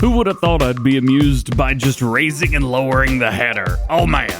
Who would have thought I'd be amused by just raising and lowering the header? Oh man.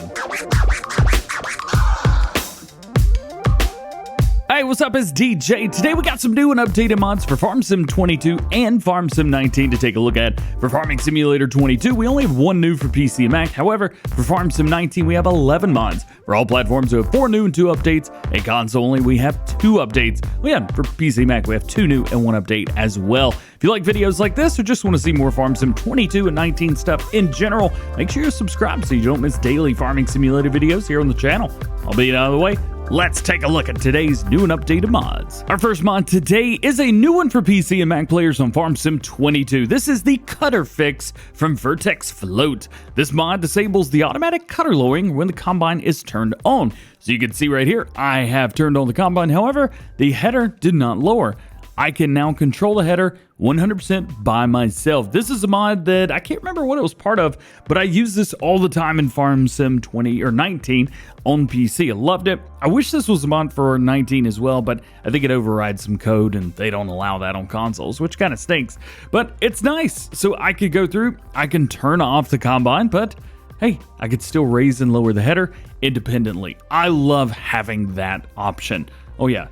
Hey, what's up? It's DJ. Today we got some new and updated mods for Farm Sim 22 and Farm Sim 19 to take a look at. For Farming Simulator 22, we only have one new for PC and Mac. However, for Farm Sim 19, we have 11 mods. For all platforms, we have 4 new and 2 updates. And console only, we have 2 updates. Well, yeah, for PC and Mac, we have 2 new and 1 update as well. If you like videos like this or just want to see more Farm Sim 22 and 19 stuff in general, make sure you subscribe so you don't miss daily Farming Simulator videos here on the channel. I'll be out of the way. Let's take a look at today's new and updated mods. Our first mod today is a new one for PC and Mac players on Farm Sim 22. This is the Cutter Fix from Vertex Float. This mod disables the automatic cutter lowering when the combine is turned on. So you can see right here, I have turned on the combine. However, the header did not lower. I can now control the header 100% by myself. This is a mod that I can't remember what it was part of, but I use this all the time in Farm Sim 20 or 19 on PC. I loved it. I wish this was a mod for 19 as well, but I think it overrides some code and they don't allow that on consoles, which kind of stinks. But it's nice. So I could go through, I can turn off the combine, but hey, I could still raise and lower the header independently. I love having that option. Oh yeah.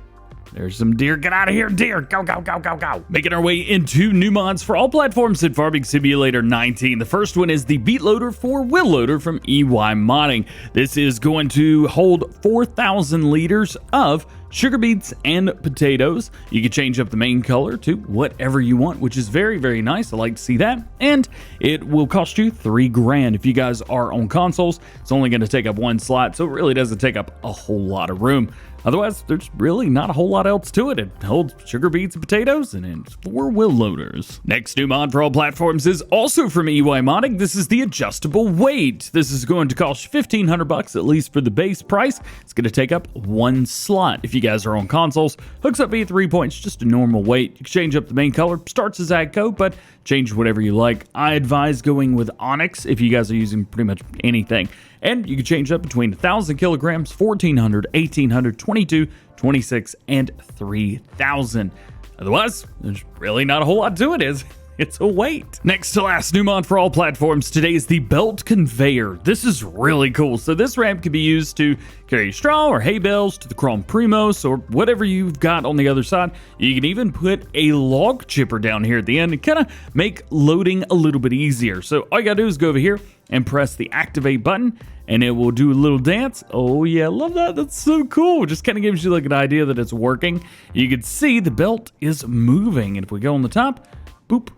There's some deer. Get out of here, deer. Go, go, go, go, go. Making our way into new mods for all platforms in Farming Simulator 19. The first one is the Beet Loader 4-wheel loader from EY Modding. This is going to hold 4,000 liters of sugar beets and potatoes. You can change up the main color to whatever you want, which is very, very nice. I like to see that. And it will cost you $3 grand. If you guys are on consoles, it's only going to take up 1 slot, so it really doesn't take up a whole lot of room. Otherwise, there's really not a whole lot else to it. It holds sugar beets and potatoes, and it's 4 wheel loaders. Next new mod for all platforms is also from EY Modding. This is the adjustable weight. This is going to cost you $1,500 at least for the base price. It's going to take up 1 slot. If you guys are on consoles, hooks up via 3 points, just a normal weight. You can change up the main color, starts as ag code, but change whatever you like. I advise going with Onyx if you guys are using pretty much anything. And you can change up between 1,000 kilograms, 1,400, 1,800, 22, 26, and 3,000. Otherwise, there's really not a whole lot to it, it's a weight. Next to last new mod for all platforms today is the Belt Conveyor. This is really cool. So this ramp can be used to carry straw or hay bales to the Chrome Primos or whatever you've got on the other side. You can even put a log chipper down here at the end and kind of make loading a little bit easier. So all you gotta do is go over here and press the activate button and it will do a little dance. Oh yeah, love that. That's so cool. Just kind of gives you like an idea that it's working. You can see the belt is moving. And if we go on the top, boop.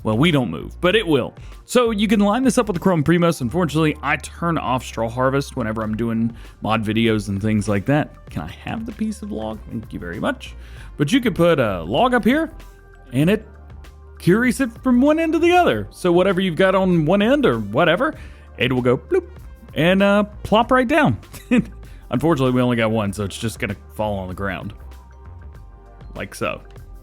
Well, we don't move, but it will. So you can line this up with the Chrome Primos. Unfortunately, I turn off straw harvest whenever I'm doing mod videos and things like that. Can I have the piece of log? Thank you very much. But you could put a log up here and it carries it from one end to the other. So whatever you've got on one end or whatever, it will go bloop and plop right down. Unfortunately, we only got one, so it's just gonna fall on the ground. Like so.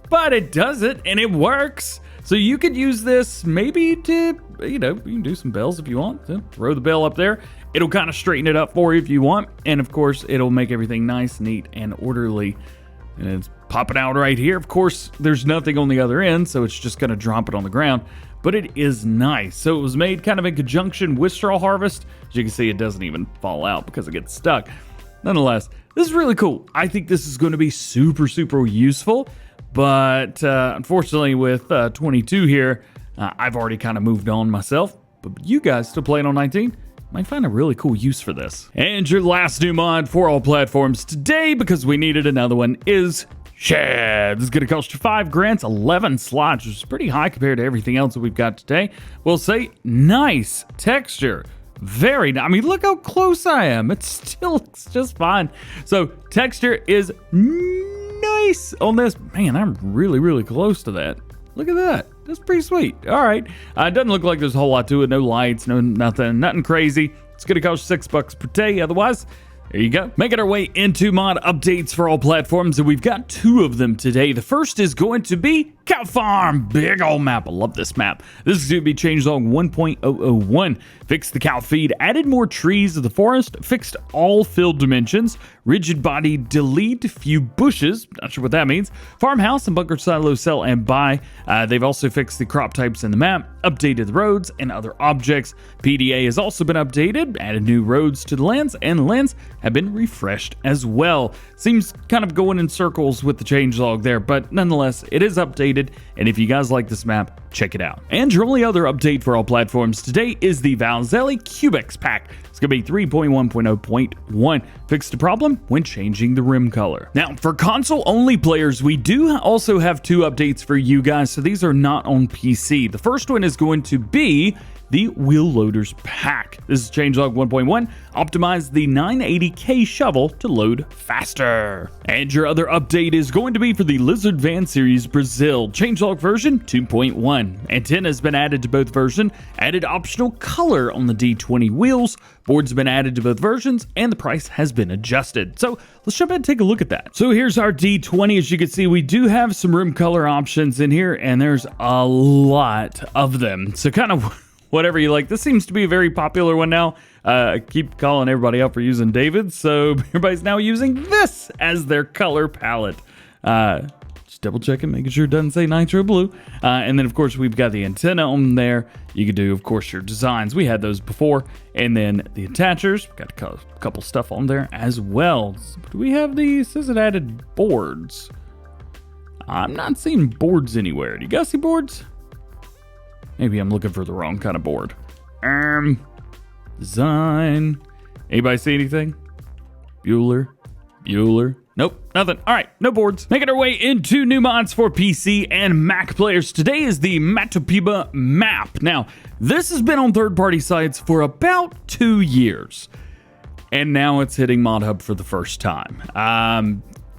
But it does it and it works. So you could use this maybe to, you can do some bells if you want. So throw the bell up there. It'll kind of straighten it up for you if you want. And of course, it'll make everything nice, neat, and orderly. And it's popping out right here. Of course, there's nothing on the other end, so it's just going to drop it on the ground. But it is nice. So it was made kind of in conjunction with straw harvest. As you can see, it doesn't even fall out because it gets stuck. Nonetheless, this is really cool. I think this is going to be super, super useful. But unfortunately with 22 here, I've already kind of moved on myself. But you guys still playing on 19 might find a really cool use for this. And your last new mod for all platforms today, because we needed another one, is Shed. This is going to cost you 5 grand, 11 slots, which is pretty high compared to everything else that we've got today. We'll say nice texture. Very nice. I mean, look how close I am. It still looks just fine. So texture is nice on this. Man, I'm really, really close to that. Look at that. That's pretty sweet. All right. It doesn't look like there's a whole lot to it. No lights, no nothing crazy. It's going to cost $6 per day. Otherwise, There you go. Making our way into mod updates for all platforms, and we've got 2 of them today. The first is going to be Cow Farm. Big old map. I love this map. This is going to be changelog 1.001. Fixed the cow feed, added more trees to the forest, fixed all field dimensions, rigid body, delete few bushes, not sure what that means, farmhouse and bunker silo, sell and buy. They've also fixed the crop types in the map, updated the roads and other objects. PDA has also been updated, added new roads to the lands, and the lands have been refreshed as well. Seems kind of going in circles with the changelog there, but nonetheless, it is updated, and if you guys like this map, check it out. And your only other update for all platforms today is the Valzelli Cubex pack. It's going to be 3.1.0.1. Fixed a problem when changing the rim color. Now, for console-only players, we do also have 2 updates for you guys, so these are not on PC. The first one is going to be the Wheel Loaders pack. This is changelog 1.1. Optimize the 980K shovel to load faster. And your other update is going to be for the Lizard Van Series Brazil, changelog version 2.1. Antenna has been added to both versions, added optional color on the D20 wheels, boards have been added to both versions, and the price has been adjusted. So let's jump in and take a look at that. So here's our D20. As you can see, we do have some rim color options in here, and there's a lot of them. So kind of whatever you like. This seems to be a very popular one now. I keep calling everybody out for using David, so everybody's now using this as their color palette. Just double checking, making sure it doesn't say nitro blue. And then of course we've got the antenna on there. You can do of course your designs. We had those before. And then the attachers, we've got a couple stuff on there as well. Do we have these? Says it added boards. I'm not seeing boards anywhere. Do you guys see boards? Maybe I'm looking for the wrong kind of board. Design. Anybody see anything? Bueller. Nope, nothing. All right, no boards. Making our way into new mods for PC and Mac players. Today is the Matopiba Map. Now, this has been on third-party sites for about 2 years. And now it's hitting Mod Hub for the first time.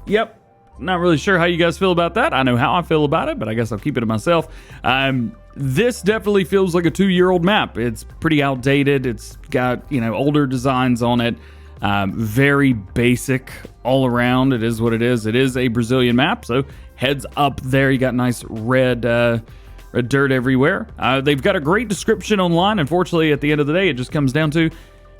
Yep. Not really sure how you guys feel about that. I know how I feel about it, but I guess I'll keep it to myself. This definitely feels like a 2-year-old map. It's pretty outdated. It's got, older designs on it. Very basic all around. It is what it is. It is a Brazilian map, so heads up there. You got nice red dirt everywhere. They've got a great description online. Unfortunately, at the end of the day, it just comes down to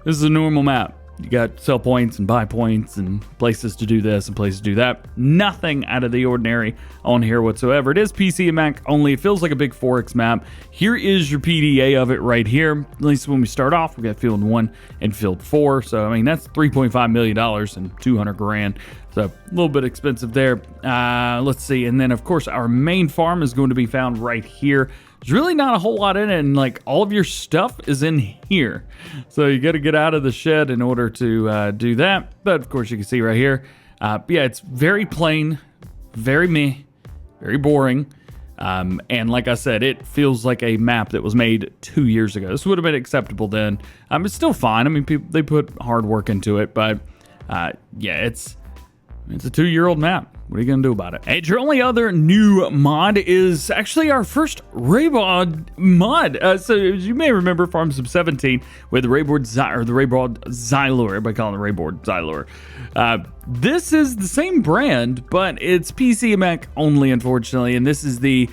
this is a normal map. You got sell points and buy points and places to do this and places to do that. Nothing out of the ordinary on here whatsoever. It is PC and Mac only. It feels like a big 4X map. Here is your PDA of it right here. At least when we start off, we got Field 1 and Field 4. So, I mean, that's $3.5 million and 200 grand. So, a little bit expensive there. Let's see. And then, of course, our main farm is going to be found right here. There's really not a whole lot in it, and like all of your stuff is in here. So you got to get out of the shed in order to do that. But of course you can see right here. Yeah, it's very plain, very meh, very boring. And like I said, it feels like a map that was made 2 years ago. This would have been acceptable then. It's still fine. I mean, they put hard work into it, but yeah, it's a 2-year-old map. What are you going to do about it? And your only other new mod is actually our first Rayboard mod. So as you may remember, Farm Sim 17 with the Rayboard Xylor. Everybody calling it Rayboard Xylor. This is the same brand, but it's PC and Mac only, unfortunately. And this is the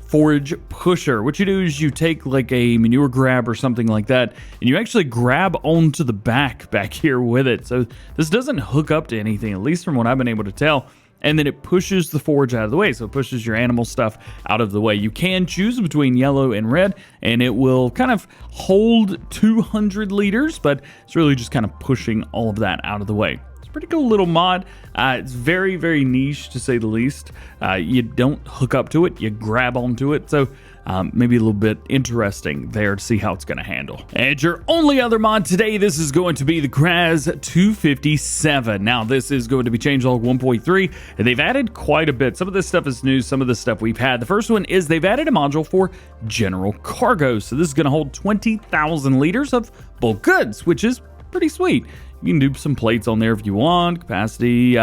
Forage Pusher. What you do is you take like a manure grab or something like that, and you actually grab onto the back here with it. So this doesn't hook up to anything, at least from what I've been able to tell. And then it pushes the forage out of the way. So it pushes your animal stuff out of the way. You can choose between yellow and red, and it will kind of hold 200 liters, but it's really just kind of pushing all of that out of the way. Pretty cool little mod. It's very, very niche to say the least. You don't hook up to it, you grab onto it. So maybe a little bit interesting there to see how it's going to handle. And your only other mod today, this is going to be the Kraz 257. Now this is going to be changelog 1.3, and they've added quite a bit. Some of this stuff is new, some of this stuff we've had. The first one is they've added a module for general cargo. So this is going to hold 20,000 liters of bulk goods, which is pretty sweet. You can do some plates on there if you want. Capacity,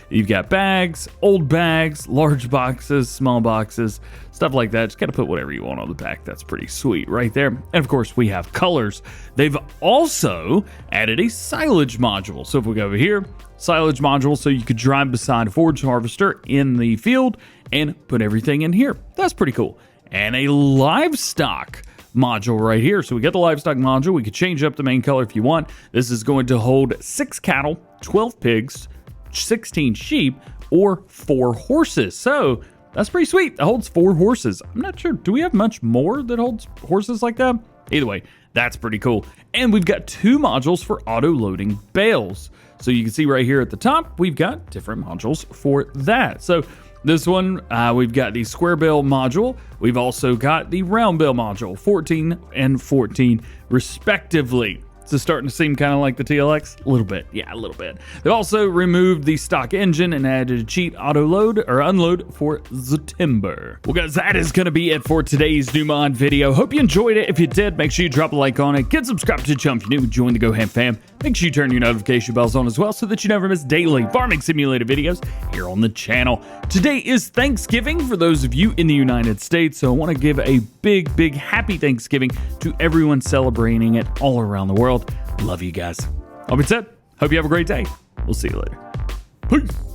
you've got bags, old bags, large boxes, small boxes. stuff like that. Just got to put whatever you want on the back. That's pretty sweet right there. And of course, we have colors. They've also added a silage module. So if we go over here, silage module, so you could drive beside a forage harvester in the field and put everything in here. That's pretty cool. And a livestock module right here. So we got the livestock module. We could change up the main color if you want. This is going to hold 6 cattle, 12 pigs, 16 sheep, or 4 horses. So that's pretty sweet. It holds 4 horses. I'm not sure. Do we have much more that holds horses like that? Either way, that's pretty cool. And we've got 2 modules for auto-loading bales. So you can see right here at the top, we've got different modules for that. So this one, we've got the square bale module. We've also got the round bale module, 14 and 14 respectively. So starting to seem kind of like the TLX? A little bit. Yeah, a little bit. They've also removed the stock engine and added a cheat auto load or unload for the timber. Well, guys, that is going to be it for today's new mod video. Hope you enjoyed it. If you did, make sure you drop a like on it. Get subscribed to the channel if you're new. Join the DjGoHam fam. Make sure you turn your notification bells on as well so that you never miss daily farming simulator videos here on the channel. Today is Thanksgiving for those of you in the United States, so I want to give a big happy Thanksgiving to everyone celebrating it all around the world. Love you guys. All being said, hope you have a great day. We'll see you later. Peace.